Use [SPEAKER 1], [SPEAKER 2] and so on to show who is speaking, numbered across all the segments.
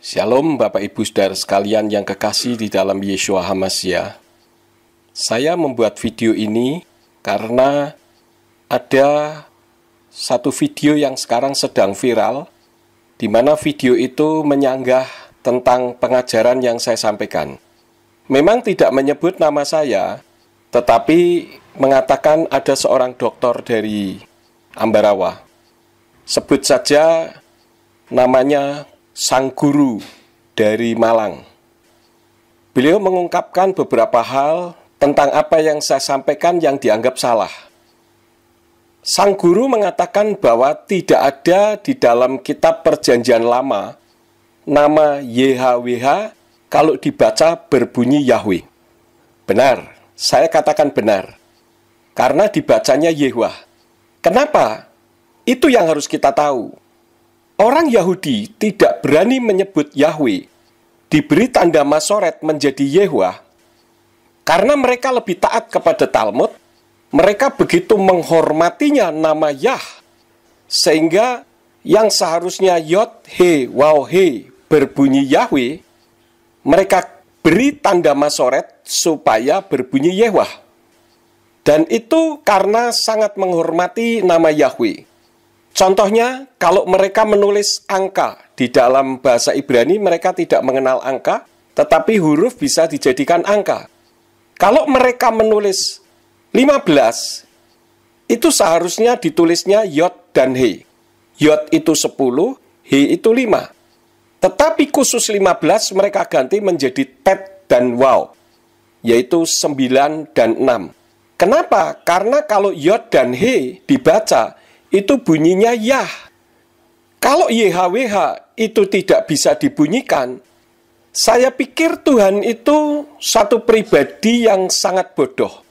[SPEAKER 1] Shalom Bapak Ibu Saudara sekalian yang kekasih di dalam Yeshua HaMashiach. Saya membuat video ini karena ada satu video yang sekarang sedang viral, di mana video itu menyanggah tentang pengajaran yang saya sampaikan. Memang tidak menyebut nama saya, tetapi mengatakan ada seorang dokter dari Ambarawa. Sebut saja namanya Sang Guru dari Malang. Beliau mengungkapkan beberapa hal tentang apa yang saya sampaikan yang dianggap salah. Sang Guru mengatakan bahwa tidak ada di dalam kitab Perjanjian Lama nama YHWH kalau dibaca berbunyi Yahweh. Benar, saya katakan benar. Karena dibacanya Yehwah. Kenapa? Itu yang harus kita tahu. Orang Yahudi tidak berani menyebut Yahweh, diberi tanda masoret menjadi Yehwah, karena mereka lebih taat kepada Talmud. Mereka begitu menghormatinya nama Yah, sehingga yang seharusnya Yod, He, Waw, He berbunyi Yahweh, mereka beri tanda masoret supaya berbunyi Yehwah. Dan itu karena sangat menghormati nama Yahweh. Contohnya, kalau mereka menulis angka di dalam bahasa Ibrani, mereka tidak mengenal angka, tetapi huruf bisa dijadikan angka. Kalau mereka menulis 15, itu seharusnya ditulisnya Yod dan He. Yod itu 10, He itu 5. Tetapi khusus 15 mereka ganti menjadi Tet dan Waw, yaitu 9 dan 6. Kenapa? Karena kalau Yod dan He dibaca, itu bunyinya Yah. Kalau YHWH itu tidak bisa dibunyikan, saya pikir Tuhan itu satu pribadi yang sangat bodoh.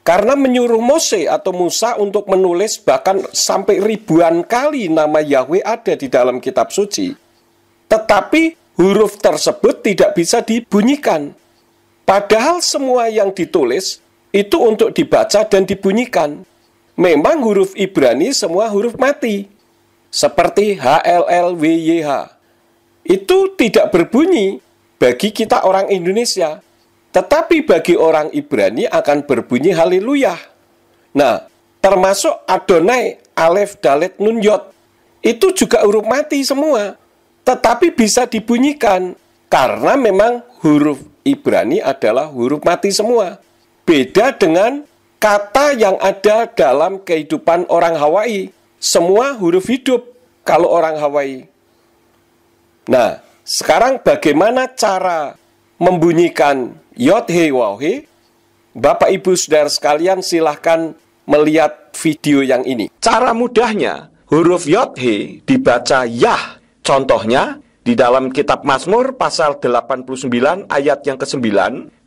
[SPEAKER 1] Karena menyuruh Mose atau Musa untuk menulis bahkan sampai ribuan kali nama Yahweh ada di dalam kitab suci. Tetapi huruf tersebut tidak bisa dibunyikan. Padahal semua yang ditulis itu untuk dibaca dan dibunyikan. Memang huruf Ibrani semua huruf mati. Seperti HLLWYH. Itu tidak berbunyi bagi kita orang Indonesia. Tetapi bagi orang Ibrani akan berbunyi haleluya. Nah, termasuk Adonai, Alef, Dalet, Nun, Yod. Itu juga huruf mati semua. Tetapi bisa dibunyikan. Karena memang huruf Ibrani adalah huruf mati semua. Beda dengan kata yang ada dalam kehidupan orang Hawaii. Semua huruf hidup kalau orang Hawaii. Nah, sekarang bagaimana cara membunyikan Yod, He, Waw, He? Bapak Ibu Saudara sekalian silahkan melihat video yang ini. Cara mudahnya, huruf Yod, He dibaca Yah. Contohnya, di dalam kitab Mazmur pasal 89 ayat yang ke-9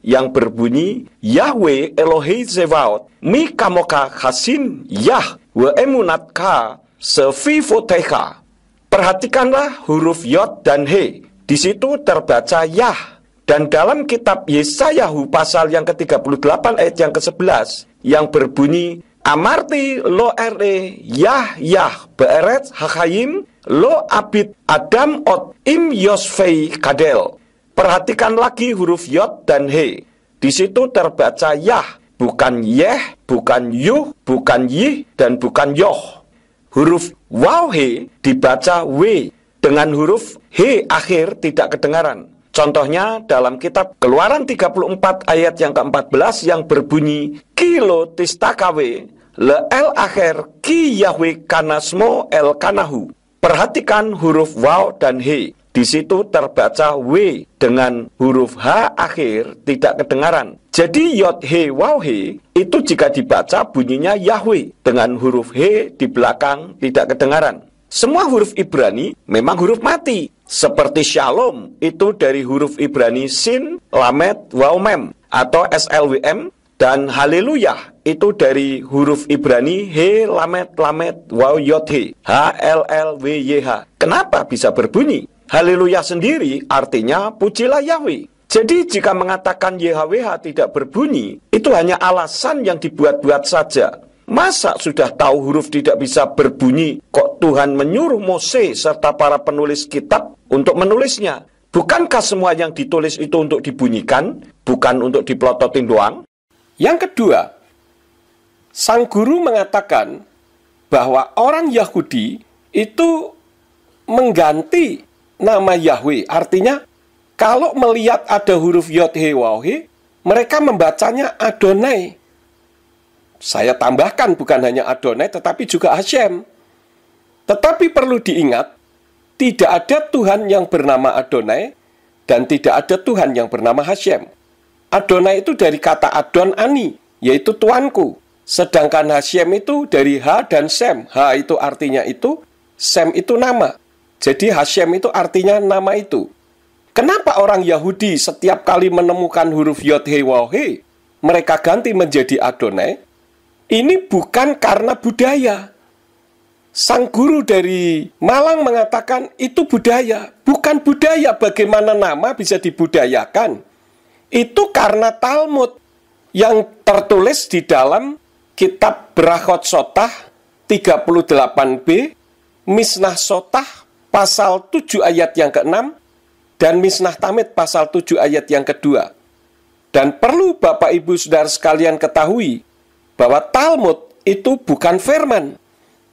[SPEAKER 1] yang berbunyi Yahweh Elohei Zevaot mi kamoka chasin Yah wa emunatka sefifotecha. Perhatikanlah huruf Yod dan He. Di situ terbaca Yah. Dan dalam kitab Yesayahu pasal yang ke-38 ayat yang ke-11 yang berbunyi Amarti lo Yah Yah be'eret hakayim lo abid Adam ot im yosfei kadel. Perhatikan lagi huruf Yod dan He. Di situ terbaca Yah, bukan Yeh, bukan Yuh, bukan Yih, dan bukan Yoh. Huruf Waw He dibaca W. Dengan huruf He akhir tidak kedengaran. Contohnya dalam kitab Keluaran 34 ayat yang ke-14 yang berbunyi Kilo tistakawe le el akhir ki Yahweh kanasmo el kanahu. Perhatikan huruf Waw dan He. Di situ terbaca W dengan huruf H akhir tidak kedengaran. Jadi Yod, He, Waw, He itu jika dibaca bunyinya Yahweh dengan huruf He di belakang tidak kedengaran. Semua huruf Ibrani memang huruf mati. Seperti Shalom itu dari huruf Ibrani Sin, Lamed, Waw, Mem atau SLWM. Dan Haleluya itu dari huruf Ibrani He, Lamed, Lamed, Waw, Yod, He, HLLWYH. Kenapa bisa berbunyi? Haleluya sendiri artinya pujilah Yahweh. Jadi jika mengatakan YHWH tidak berbunyi, itu hanya alasan yang dibuat-buat saja. Masa sudah tahu huruf tidak bisa berbunyi, kok Tuhan menyuruh Mose serta para penulis kitab untuk menulisnya?
[SPEAKER 2] Bukankah semua yang ditulis itu untuk dibunyikan, bukan untuk dipelototin doang?
[SPEAKER 1] Yang kedua, sang guru mengatakan bahwa orang Yahudi itu mengganti nama Yahweh. Artinya, kalau melihat ada huruf Yod He Waw He, mereka membacanya Adonai. Saya tambahkan bukan hanya Adonai, tetapi juga Hashem. Tetapi perlu diingat, tidak ada Tuhan yang bernama Adonai, dan tidak ada Tuhan yang bernama Hashem. Adonai itu dari kata Adon Ani, yaitu Tuanku. Sedangkan Hashem itu dari Ha dan Sem. Ha itu artinya itu, Sem itu nama. Jadi Hashem itu artinya nama itu. Kenapa orang Yahudi setiap kali menemukan huruf Yod He Waw He, mereka ganti menjadi Adonai? Ini bukan karena budaya. Sang guru dari Malang mengatakan itu budaya. Bukan budaya bagaimana nama bisa dibudayakan. Itu karena Talmud yang tertulis di dalam kitab Berachot Sotah 38b, Misnah Sotah pasal 7 ayat yang ke-6, dan Misnah Tamid pasal 7 ayat yang kedua. Dan perlu Bapak Ibu Saudara sekalian ketahui bahwa Talmud itu bukan firman.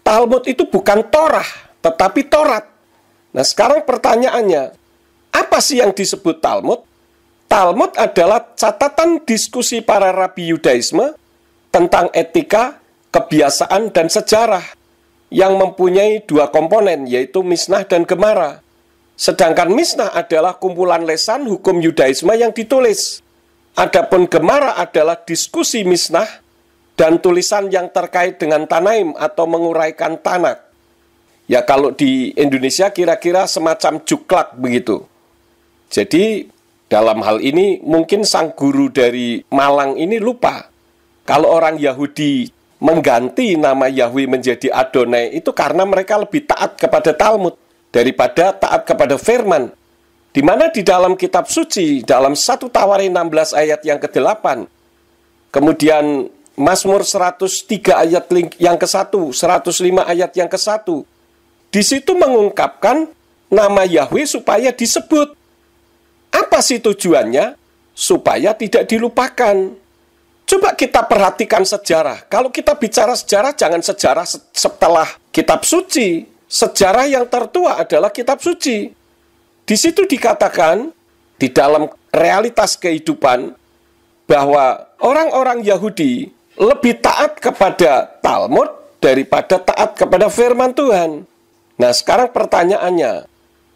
[SPEAKER 1] Talmud itu bukan Torah, tetapi Torat. Nah, sekarang pertanyaannya, apa sih yang disebut Talmud? Talmud adalah catatan diskusi para rabi Yudaisme tentang etika, kebiasaan, dan sejarah yang mempunyai dua komponen, yaitu Misnah dan Gemara. Sedangkan Misnah adalah kumpulan lesan hukum Yudaisme yang ditulis. Adapun Gemara adalah diskusi Misnah dan tulisan yang terkait dengan Tanaim atau menguraikan Tanak. Ya, kalau di Indonesia kira-kira semacam juklak begitu. Jadi dalam hal ini mungkin sang guru dari Malang ini lupa. Kalau orang Yahudi mengganti nama Yahweh menjadi Adonai itu karena mereka lebih taat kepada Talmud daripada taat kepada firman. Di mana di dalam kitab suci, dalam 1 Tawarin 16 ayat yang ke-8, kemudian Mazmur 103 ayat yang ke-1, 105 ayat yang ke-1, di situ mengungkapkan nama Yahweh supaya disebut. Apa sih tujuannya? Supaya tidak dilupakan. Coba kita perhatikan sejarah. Kalau kita bicara sejarah, jangan sejarah setelah kitab suci. Sejarah yang tertua adalah kitab suci. Di situ dikatakan, di dalam realitas kehidupan, bahwa orang-orang Yahudi lebih taat kepada Talmud daripada taat kepada firman Tuhan. Nah, sekarang pertanyaannya,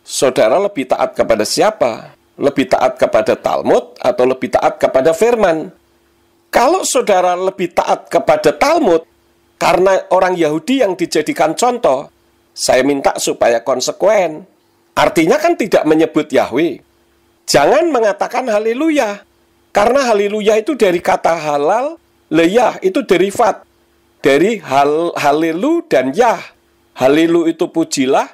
[SPEAKER 1] saudara lebih taat kepada siapa? Lebih taat kepada Talmud atau lebih taat kepada firman? Kalau saudara lebih taat kepada Talmud, karena orang Yahudi yang dijadikan contoh, saya minta supaya konsekuen. Artinya kan tidak menyebut Yahweh. Jangan mengatakan haleluya, karena haleluya itu dari kata halal, leyah itu derivat dari halelu dan yah. Halelu itu pujilah,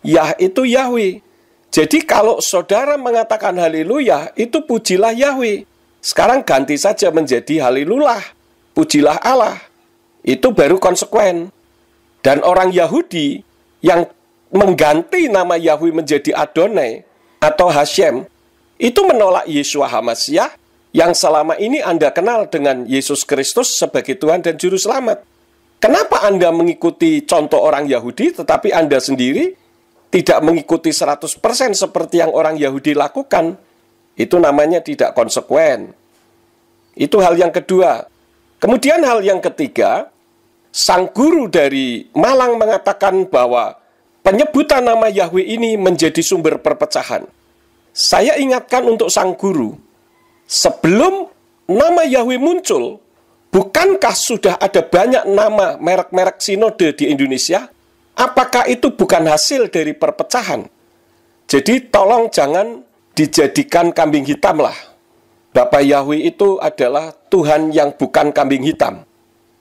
[SPEAKER 1] yah itu Yahweh. Jadi kalau saudara mengatakan haleluya, itu pujilah Yahweh. Sekarang ganti saja menjadi halelulah, pujilah Allah. Itu baru konsekuen. Dan orang Yahudi yang mengganti nama Yahweh menjadi Adonai atau Hashem, itu menolak Yeshua HaMashiach yang selama ini Anda kenal dengan Yesus Kristus sebagai Tuhan dan Juru Selamat. Kenapa Anda mengikuti contoh orang Yahudi, tetapi Anda sendiri tidak mengikuti 100% seperti yang orang Yahudi lakukan? Itu namanya tidak konsekuen. Itu hal yang kedua. Kemudian hal yang ketiga, sang guru dari Malang mengatakan bahwa penyebutan nama Yahweh ini menjadi sumber perpecahan. Saya ingatkan untuk sang guru, sebelum nama Yahweh muncul, bukankah sudah ada banyak nama merek-merek sinode di Indonesia? Apakah itu bukan hasil dari perpecahan? Jadi tolong jangan dijadikan kambing hitam lah. Bapak Yahweh itu adalah Tuhan yang bukan kambing hitam.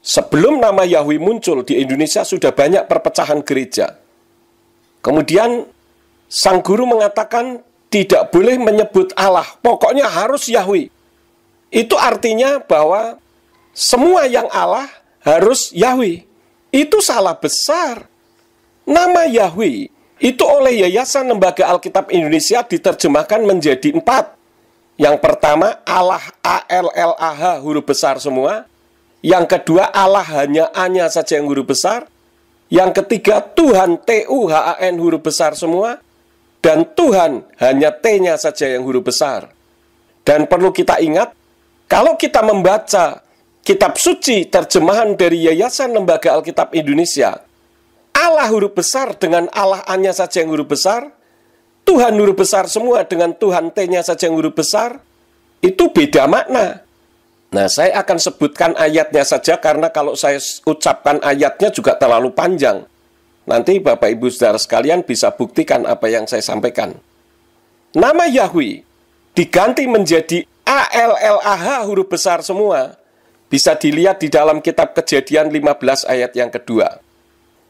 [SPEAKER 1] Sebelum nama Yahweh muncul di Indonesia sudah banyak perpecahan gereja. Kemudian sang guru mengatakan tidak boleh menyebut Allah, pokoknya harus Yahweh. Itu artinya bahwa semua yang Allah harus Yahweh. Itu salah besar. Nama Yahweh itu oleh Yayasan Lembaga Alkitab Indonesia diterjemahkan menjadi 4. Yang pertama, Allah, A-L-L-A-H, huruf besar semua. Yang kedua, Allah hanya A-nya saja yang huruf besar. Yang ketiga, Tuhan, T-U-H-A-N, huruf besar semua. Dan Tuhan hanya T-nya saja yang huruf besar. Dan perlu kita ingat, kalau kita membaca kitab suci terjemahan dari Yayasan Lembaga Alkitab Indonesia, Allah huruf besar dengan Allah A-nya saja yang huruf besar, Tuhan huruf besar semua dengan Tuhan T-nya saja yang huruf besar, itu beda makna. Nah, saya akan sebutkan ayatnya saja karena kalau saya ucapkan ayatnya juga terlalu panjang. Nanti Bapak Ibu Saudara sekalian bisa buktikan apa yang saya sampaikan. Nama Yahweh diganti menjadi A-L-L-A-H, huruf besar semua. Bisa dilihat di dalam kitab Kejadian 15 ayat yang kedua.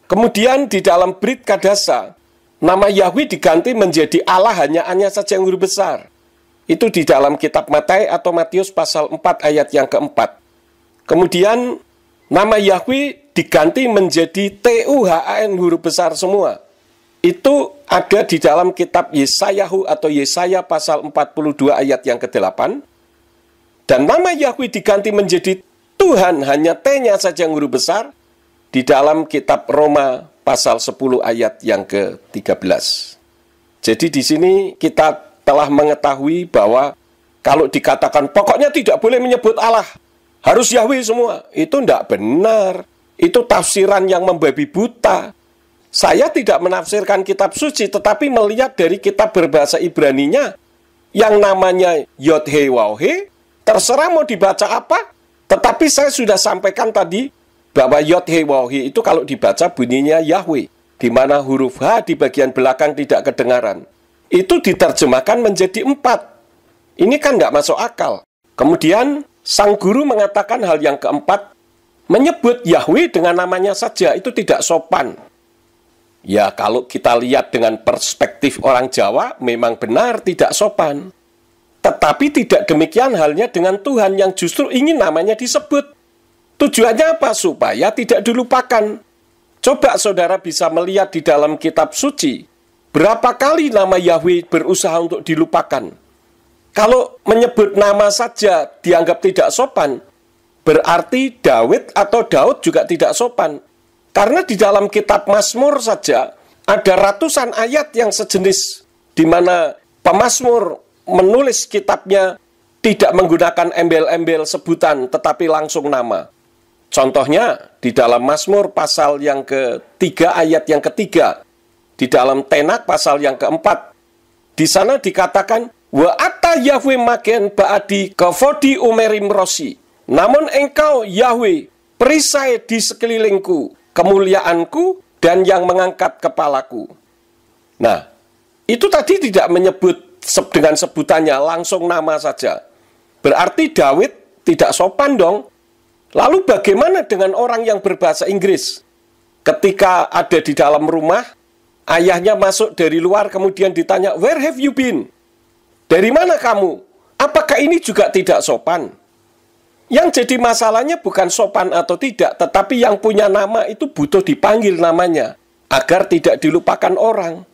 [SPEAKER 1] Kemudian di dalam Brit Kadasa, nama Yahweh diganti menjadi Allah hanya A-nya saja yang huruf besar. Itu di dalam kitab Matius atau Matius pasal 4 ayat yang keempat. Kemudian nama Yahweh diganti menjadi T-U-H-A-N, huruf besar semua. Itu ada di dalam kitab Yesayahu atau Yesaya pasal 42 ayat yang ke-8. Dan nama Yahweh diganti menjadi Tuhan hanya T-nya saja yang huruf besar di dalam kitab Roma pasal 10 ayat yang ke-13. Jadi di sini kita telah mengetahui bahwa kalau dikatakan pokoknya tidak boleh menyebut Allah, harus Yahweh semua, itu tidak benar. Itu tafsiran yang membabi buta. Saya tidak menafsirkan kitab suci, tetapi melihat dari kitab berbahasa Ibraninya yang namanya Yod-He-Waw-He, terserah mau dibaca apa, tetapi saya sudah sampaikan tadi bahwa Yod-He-Waw-He itu kalau dibaca bunyinya Yahweh, di mana huruf H di bagian belakang tidak kedengaran. Itu diterjemahkan menjadi 4. Ini kan nggak masuk akal. Kemudian sang guru mengatakan hal yang keempat, menyebut Yahweh dengan namanya saja itu tidak sopan. Ya, kalau kita lihat dengan perspektif orang Jawa, memang benar tidak sopan. Tetapi tidak demikian halnya dengan Tuhan yang justru ingin namanya disebut. Tujuannya apa? Supaya tidak dilupakan. Coba saudara bisa melihat di dalam kitab suci, berapa kali nama Yahweh berusaha untuk dilupakan. Kalau menyebut nama saja dianggap tidak sopan, berarti Daud juga tidak sopan. Karena di dalam kitab Mazmur saja ada ratusan ayat yang sejenis, di mana pemazmur menulis kitabnya tidak menggunakan embel-embel sebutan, tetapi langsung nama. Contohnya di dalam Mazmur pasal yang ke-3 ayat yang ke-3, di dalam Tenak pasal yang ke-4, di sana dikatakan, wa atta Yahweh magen ba'adi kafodi umerim rosi. Namun engkau Yahweh perisai di sekelilingku, kemuliaanku dan yang mengangkat kepalaku. Nah, itu tadi tidak menyebut dengan sebutannya, langsung nama saja. Berarti Daud tidak sopan dong. Lalu bagaimana dengan orang yang berbahasa Inggris? Ketika ada di dalam rumah, ayahnya masuk dari luar kemudian ditanya, where have you been? Dari mana kamu? Apakah ini juga tidak sopan? Yang jadi masalahnya bukan sopan atau tidak, tetapi yang punya nama itu butuh dipanggil namanya, agar tidak dilupakan orang.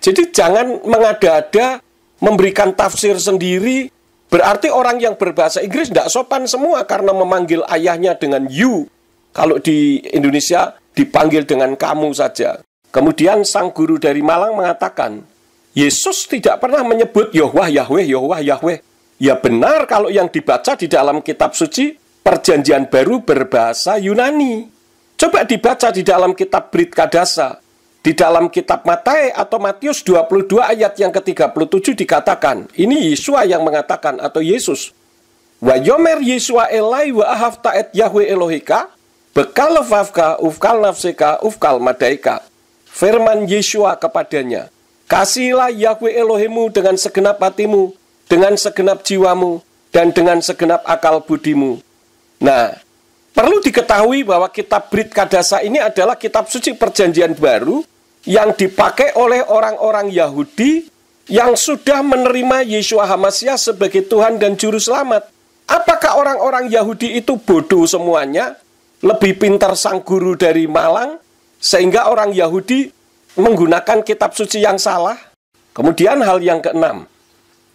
[SPEAKER 1] Jadi jangan mengada-ada, memberikan tafsir sendiri, berarti orang yang berbahasa Inggris tidak sopan semua karena memanggil ayahnya dengan you. Kalau di Indonesia dipanggil dengan kamu saja. Kemudian sang guru dari Malang mengatakan, Yesus tidak pernah menyebut Yahweh, Yahweh, Yahweh, Yahweh. Ya benar kalau yang dibaca di dalam kitab suci Perjanjian Baru berbahasa Yunani. Coba dibaca di dalam kitab Brit Kadasa. Di dalam kitab Matius atau Matius 22 ayat yang ke-37 dikatakan, ini Yesua yang mengatakan atau Yesus. Wa yomer Yesua elai wa ahafta et Yahweh Elohika, bekal lefafka ufkal nafseka ufkal madaika. Firman Yesua kepadanya, kasihilah Yahweh Elohimmu dengan segenap hatimu, dengan segenap jiwamu, dan dengan segenap akal budimu. Nah, perlu diketahui bahwa kitab Brit Kadasa ini adalah kitab suci Perjanjian Baru yang dipakai oleh orang-orang Yahudi yang sudah menerima Yeshua HaMashiach sebagai Tuhan dan Juru Selamat. Apakah orang-orang Yahudi itu bodoh semuanya? Lebih pintar sang guru dari Malang? Sehingga orang Yahudi menggunakan kitab suci yang salah? Kemudian hal yang keenam,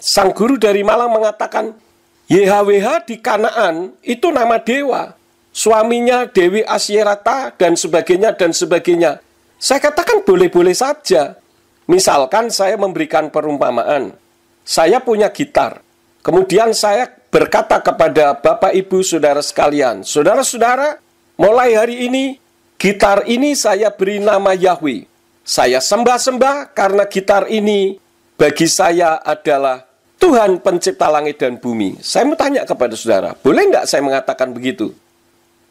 [SPEAKER 1] sang guru dari Malang mengatakan, YHWH di Kanaan itu nama dewa, suaminya Dewi Asyerata, dan sebagainya, dan sebagainya. Saya katakan boleh-boleh saja. Misalkan saya memberikan perumpamaan, saya punya gitar, kemudian saya berkata kepada Bapak, Ibu, Saudara sekalian, saudara-saudara, mulai hari ini, gitar ini saya beri nama Yahweh. Saya sembah-sembah karena gitar ini bagi saya adalah Tuhan pencipta langit dan bumi. Saya mau tanya kepada saudara, boleh nggak saya mengatakan begitu?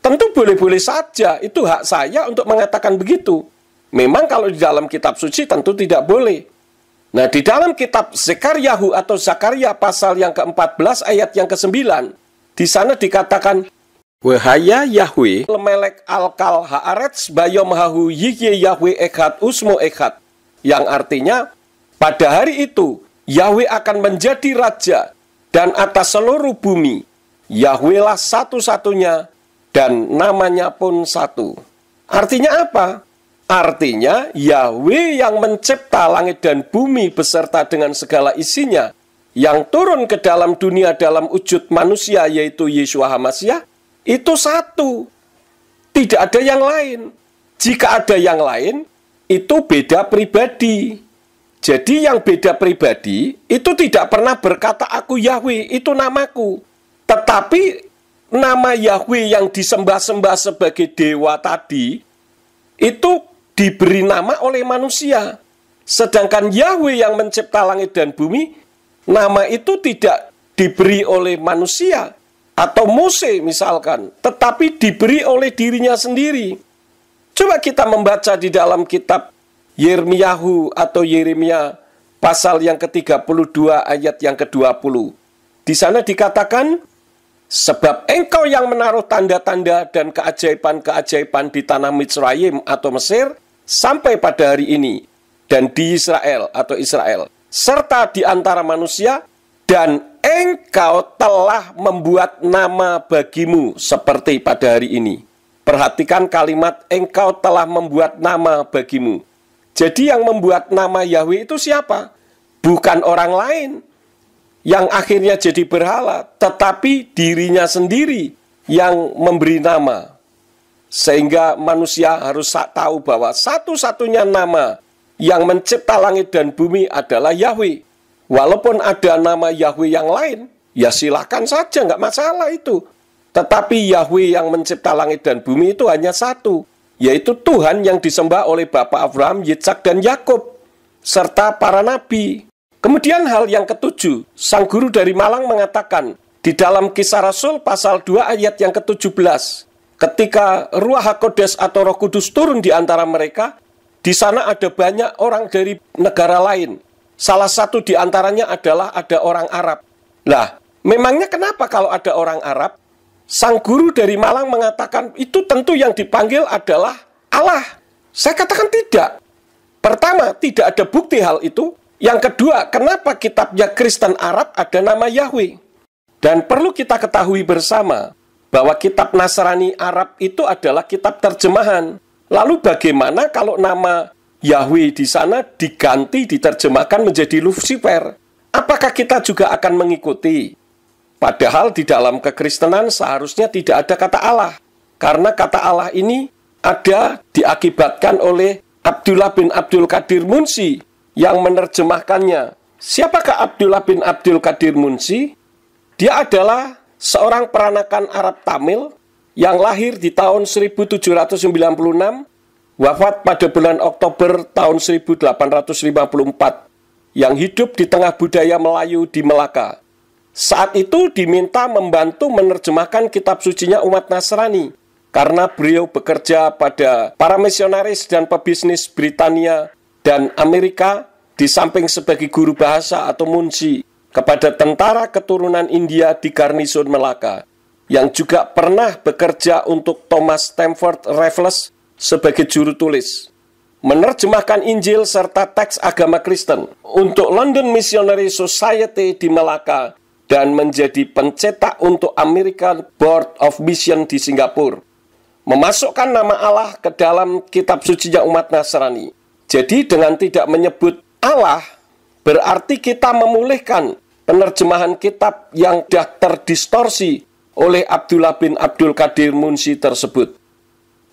[SPEAKER 1] Tentu boleh-boleh saja, itu hak saya untuk mengatakan begitu. Memang kalau di dalam kitab suci tentu tidak boleh. Nah, di dalam kitab Zekaryahu atau Zakaria pasal yang ke-14 ayat yang ke-9, di sana dikatakan, Wahaya Yahweh lemelek alkal haaretz bayom hahu yihye Yahweh echad usmo echad. Yang artinya, pada hari itu, Yahweh akan menjadi raja, dan atas seluruh bumi, Yahweh lah satu-satunya, dan namanya pun satu. Artinya apa? Artinya, Yahweh yang mencipta langit dan bumi beserta dengan segala isinya, yang turun ke dalam dunia dalam wujud manusia, yaitu Yeshua HaMasyiah, itu satu. Tidak ada yang lain. Jika ada yang lain, itu beda pribadi. Jadi yang beda pribadi, itu tidak pernah berkata, aku Yahweh, itu namaku. Tetapi, nama Yahweh yang disembah-sembah sebagai dewa tadi, itu diberi nama oleh manusia. Sedangkan Yahweh yang mencipta langit dan bumi, nama itu tidak diberi oleh manusia, atau Mose misalkan, tetapi diberi oleh dirinya sendiri. Coba kita membaca di dalam kitab Yirmiyahu atau Yeremia pasal yang ke-32 ayat yang ke-20. Di sana dikatakan, sebab engkau yang menaruh tanda-tanda dan keajaiban-keajaiban di tanah Mitsraim atau Mesir sampai pada hari ini, dan di Israel atau Israel, serta di antara manusia, dan engkau telah membuat nama bagimu seperti pada hari ini. Perhatikan kalimat engkau telah membuat nama bagimu. Jadi yang membuat nama Yahweh itu siapa? Bukan orang lain yang akhirnya jadi berhala, tetapi dirinya sendiri yang memberi nama. Sehingga manusia harus tahu bahwa satu-satunya nama yang mencipta langit dan bumi adalah Yahweh. Walaupun ada nama Yahweh yang lain, ya silakan saja, nggak masalah itu. Tetapi Yahweh yang mencipta langit dan bumi itu hanya satu, yaitu Tuhan yang disembah oleh Bapak Abraham, Yitzhak, dan Yakub, serta para nabi. Kemudian hal yang ketujuh, sang guru dari Malang mengatakan, di dalam Kisah Rasul pasal 2 ayat yang ke-17, ketika Ruach HaKodes atau Roh Kudus turun di antara mereka, di sana ada banyak orang dari negara lain. Salah satu di antaranya adalah ada orang Arab. Nah, memangnya kenapa kalau ada orang Arab? Sang guru dari Malang mengatakan, itu tentu yang dipanggil adalah Allah. Saya katakan tidak. Pertama, tidak ada bukti hal itu. Yang kedua, kenapa kitabnya Kristen Arab ada nama Yahweh? Dan perlu kita ketahui bersama, bahwa kitab Nasrani Arab itu adalah kitab terjemahan. Lalu bagaimana kalau nama Yahweh di sana diganti, diterjemahkan menjadi Lucifer? Apakah kita juga akan mengikuti? Padahal di dalam kekristenan seharusnya tidak ada kata Allah. Karena kata Allah ini ada diakibatkan oleh Abdullah bin Abdul Qadir Munsi yang menerjemahkannya. Siapakah Abdullah bin Abdul Qadir Munsi? Dia adalah seorang peranakan Arab Tamil yang lahir di tahun 1796, wafat pada bulan Oktober tahun 1854, yang hidup di tengah budaya Melayu di Melaka. Saat itu diminta membantu menerjemahkan kitab sucinya umat Nasrani, karena beliau bekerja pada para misionaris dan pebisnis Britania dan Amerika, di samping sebagai guru bahasa atau munsi kepada tentara keturunan India di Garnison Melaka, yang juga pernah bekerja untuk Thomas Stamford Raffles sebagai juru tulis, menerjemahkan Injil serta teks agama Kristen untuk London Missionary Society di Melaka, dan menjadi pencetak untuk American Board of Mission di Singapura. Memasukkan nama Allah ke dalam kitab sucinya umat Nasrani. Jadi dengan tidak menyebut Allah, berarti kita memulihkan penerjemahan kitab yang sudah terdistorsi oleh Abdullah bin Abdul Qadir Munsi tersebut.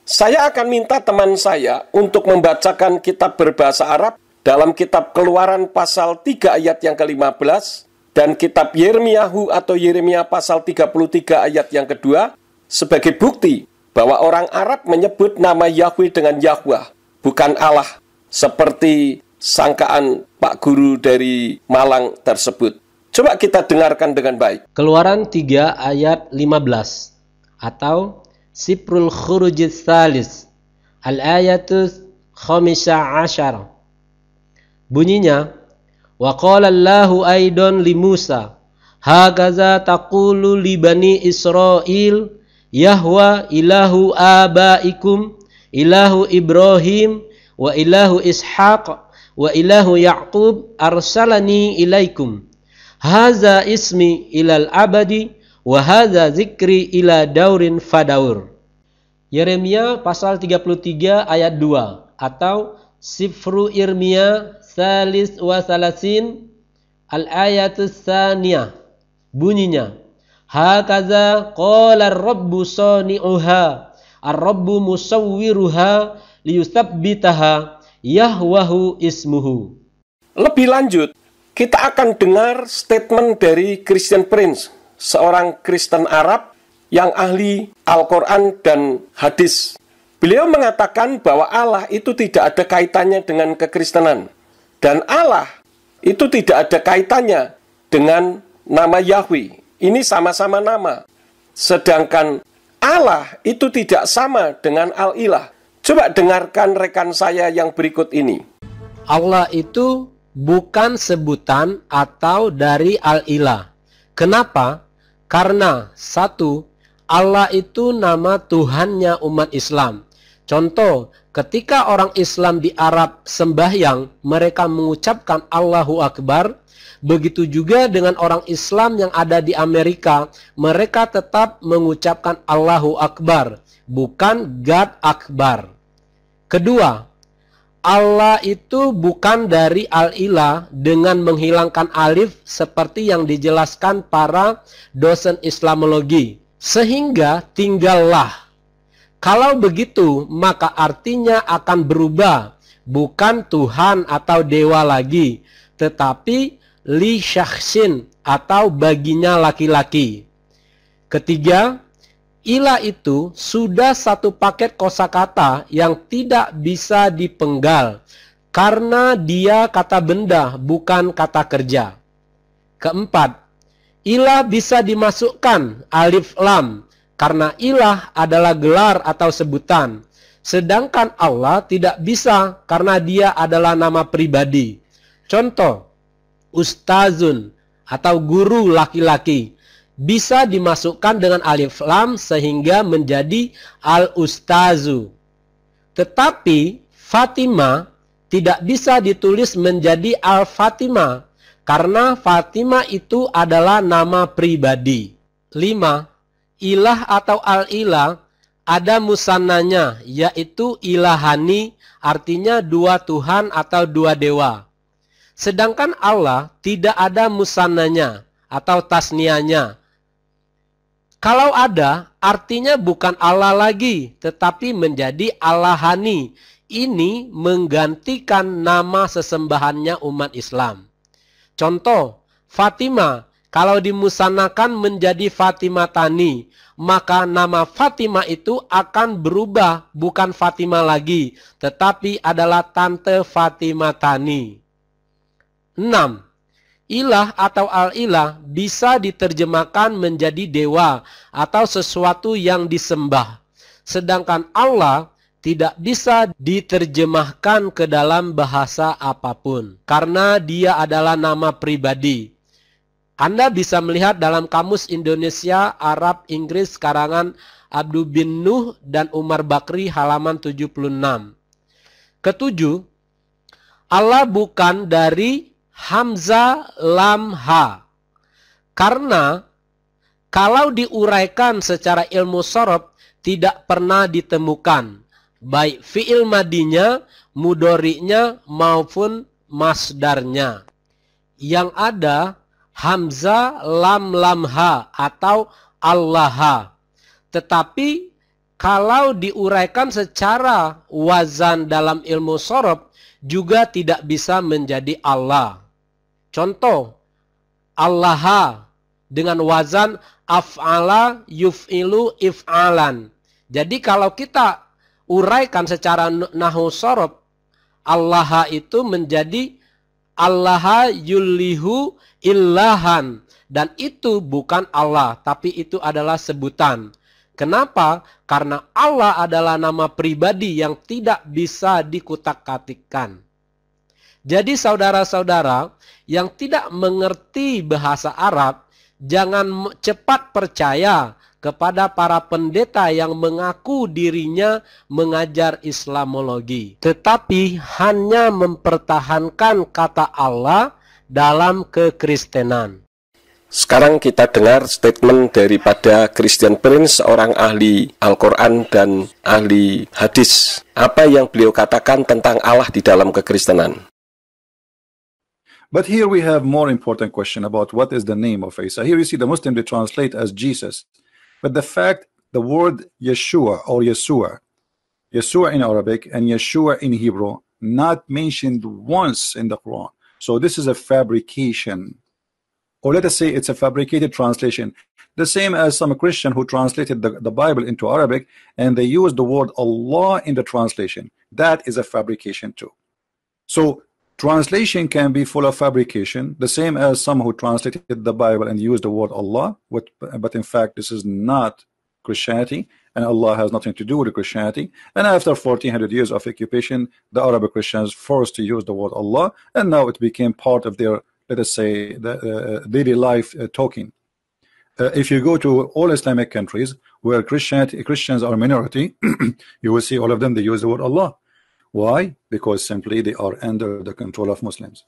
[SPEAKER 1] Saya akan minta teman saya untuk membacakan kitab berbahasa Arab dalam kitab Keluaran pasal 3 ayat yang ke-15 dan kitab Yeremiyahu atau Yeremia pasal 33 ayat yang kedua sebagai bukti bahwa orang Arab menyebut nama Yahweh dengan Yahweh, bukan Allah, seperti sangkaan Pak Guru dari Malang tersebut. Coba kita dengarkan dengan baik.
[SPEAKER 3] Keluaran 3 ayat 15 atau Siprul Khurujis Salis Al-ayatus Khamisya Asyar. Bunyinya, wa qala Allahu aidan li Musa hakaza taqulu li bani Israil Yahwa ilahu abaikum ilahu Ibrahim wa ilahu Ishaq wa ilahu Ya'qub arsalani ilaikum haza ismi ilal abadi wa hadza zikri ila daurin fadaur. Yeremia pasal 33 ayat 2 atau Sifru Irmia Salis wa Salasin al-ayatus saniyah. Bunyinya, hakaza qala ar-rabbu sani'uha ar-rabbu musawwiruha liyusabbitaha yahwahu ismuhu.
[SPEAKER 1] Lebih lanjut, kita akan dengar statement dari Christian Prince, seorang Kristen Arab yang ahli Al-Quran dan hadis. Beliau mengatakan bahwa Allah itu tidak ada kaitannya dengan kekristenan. Dan Allah itu tidak ada kaitannya dengan nama Yahweh. Ini sama-sama nama. Sedangkan Allah itu tidak sama dengan Al-Ilah. Coba dengarkan rekan saya yang berikut ini.
[SPEAKER 3] Allah itu bukan sebutan atau dari Al-Ilah. Kenapa? Karena satu, Allah itu nama Tuhannya umat Islam. Contoh, ketika orang Islam di Arab sembahyang, mereka mengucapkan Allahu Akbar. Begitu juga dengan orang Islam yang ada di Amerika, mereka tetap mengucapkan Allahu Akbar, bukan God Akbar. Kedua, Allah itu bukan dari Al-Ilah dengan menghilangkan alif seperti yang dijelaskan para dosen Islamologi. Sehingga tinggallah. Kalau begitu, maka artinya akan berubah. Bukan Tuhan atau dewa lagi, tetapi li syakhsin atau baginya laki-laki. Ketiga, ilah itu sudah satu paket kosakata yang tidak bisa dipenggal karena dia kata benda bukan kata kerja. Keempat, ilah bisa dimasukkan alif lam karena ilah adalah gelar atau sebutan. Sedangkan Allah tidak bisa karena dia adalah nama pribadi. Contoh, ustazun atau guru laki-laki bisa dimasukkan dengan alif lam sehingga menjadi al-ustazu. Tetapi Fatimah tidak bisa ditulis menjadi al-Fatimah karena Fatimah itu adalah nama pribadi. 5. Ilah atau al-ilah ada musannanya, yaitu ilahani, artinya dua Tuhan atau dua dewa. Sedangkan Allah tidak ada musannanya atau tasnianya. Kalau ada, artinya bukan Allah lagi, tetapi menjadi Allahani. Ini menggantikan nama sesembahannya umat Islam. Contoh, Fatimah, kalau dimusanakan menjadi Fatimah Tani, maka nama Fatimah itu akan berubah, bukan Fatimah lagi, tetapi adalah Tante Fatimah Tani. 6. Ilah atau al-ilah bisa diterjemahkan menjadi dewa atau sesuatu yang disembah. Sedangkan Allah tidak bisa diterjemahkan ke dalam bahasa apapun karena dia adalah nama pribadi. Anda bisa melihat dalam Kamus Indonesia, Arab, Inggris karangan Abdul bin Nuh dan Umar Bakri halaman 76. Ketujuh, Allah bukan dari Hamzah lam ha. Karena kalau diuraikan secara ilmu sorof tidak pernah ditemukan. baik fi'il madinya, mudhari'nya maupun masdarnya. Yang ada hamzah lam ha atau allaha. Tetapi kalau diuraikan secara wazan dalam ilmu shorof juga tidak bisa menjadi Allah. Contoh, allaha dengan wazan af'ala yuf'ilu if'alan. Jadi kalau kita uraikan secara nahwu shorof, allaha itu menjadi allaha yulihu illahan. Dan itu bukan Allah, tapi itu adalah sebutan. Kenapa? Karena Allah adalah nama pribadi yang tidak bisa dikutak-katikkan. Jadi saudara-saudara yang tidak mengerti bahasa Arab, jangan cepat percaya kepada para pendeta yang mengaku dirinya mengajar Islamologi, tetapi hanya mempertahankan kata Allah dalam kekristenan.
[SPEAKER 1] Sekarang kita dengar statement daripada Christian Prince, seorang ahli Al-Quran dan ahli hadis. Apa yang beliau katakan tentang Allah di dalam kekristenan?
[SPEAKER 4] But here we have more important question about what is the name of Isa. Here you see the Muslim they translate as Jesus. But the fact, the word Yeshua or Yeshua in Arabic and Yeshua in Hebrew, not mentioned once in the Quran. So this is a fabrication. Or let us say it's a fabricated translation. The same as some Christian who translated the Bible into Arabic and they used the word Allah in the translation. That is a fabrication too. So translation can be full of fabrication, the same as some who translated the Bible and used the word Allah, but in fact this is not Christianity, and Allah has nothing to do with Christianity. And after 1400 years of occupation, the Arabic Christians forced to use the word Allah, and now it became part of their, let us say, the daily life talking. If you go to all Islamic countries where Christians are a minority, you will see all of them, they use the word Allah. Why? Because simply they are under the control of Muslims.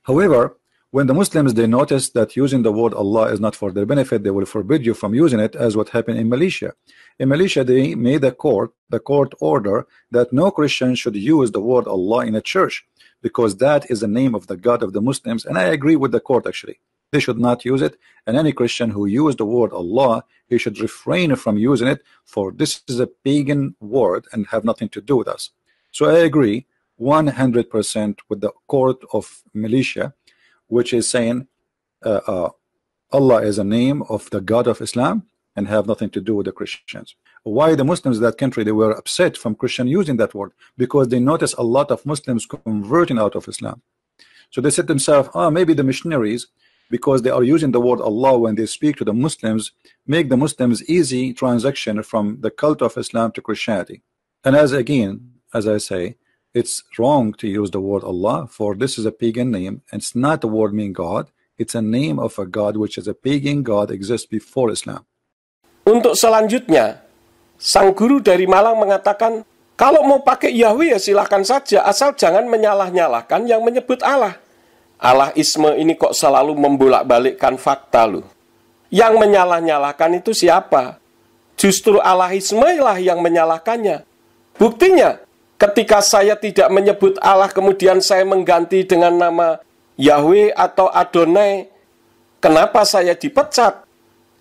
[SPEAKER 4] However, when the Muslims they notice that using the word Allah is not for their benefit, they will forbid you from using it, as what happened in Malaysia. In Malaysia, they made the court order that no Christian should use the word Allah in a church, because that is the name of the God of the Muslims. And I agree with the court actually. They should not use it, and any Christian who used the word Allah, he should refrain from using it, for this is a pagan word and have nothing to do with us. So I agree 100% with the court of Malaysia, which is saying Allah is a name of the God of Islam and have nothing to do with the Christians. Why the Muslims in that country, they were upset from Christian using that word? Because they noticed a lot of Muslims converting out of Islam. So they said to themselves, maybe the missionaries, because they are using the word Allah when they speak to the Muslims, make the Muslims easy transaction from the cult of Islam to Christianity. And as I say, it's wrong to use the word Allah, for this is a pagan name, and it's not the word mean God, it's a name of a God which is a pagan God, exists before Islam.
[SPEAKER 1] Untuk selanjutnya, sang guru dari Malang mengatakan, kalau mau pakai Yahweh ya silahkan saja, asal jangan menyalah-nyalahkan yang menyebut Allah. Allahisme ini kok selalu membolak-balikkan fakta loh. Yang menyalah-nyalahkan itu siapa? Justru Allahisme lah yang menyalahkannya. Buktinya, ketika saya tidak menyebut Allah kemudian saya mengganti dengan nama Yahweh atau Adonai, kenapa saya dipecat?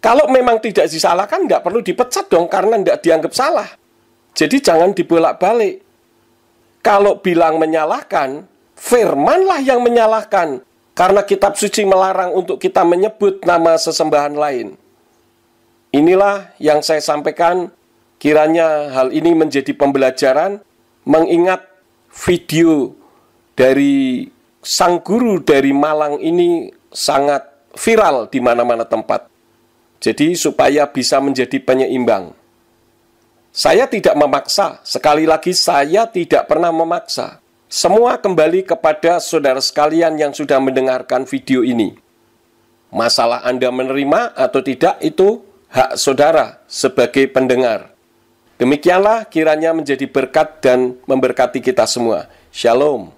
[SPEAKER 1] Kalau memang tidak disalahkan, nggak perlu dipecat dong, karena nggak dianggap salah. Jadi jangan dibolak-balik. Kalau bilang menyalahkan, firmanlah yang menyalahkan, karena kitab suci melarang untuk kita menyebut nama sesembahan lain. Inilah yang saya sampaikan, kiranya hal ini menjadi pembelajaran, mengingat video dari sang guru dari Malang ini sangat viral di mana-mana tempat. Jadi supaya bisa menjadi penyeimbang. Saya tidak memaksa, sekali lagi saya tidak pernah memaksa. Semua kembali kepada saudara sekalian yang sudah mendengarkan video ini. Masalah Anda menerima atau tidak itu hak saudara sebagai pendengar. Demikianlah kiranya menjadi berkat dan memberkati kita semua. Shalom.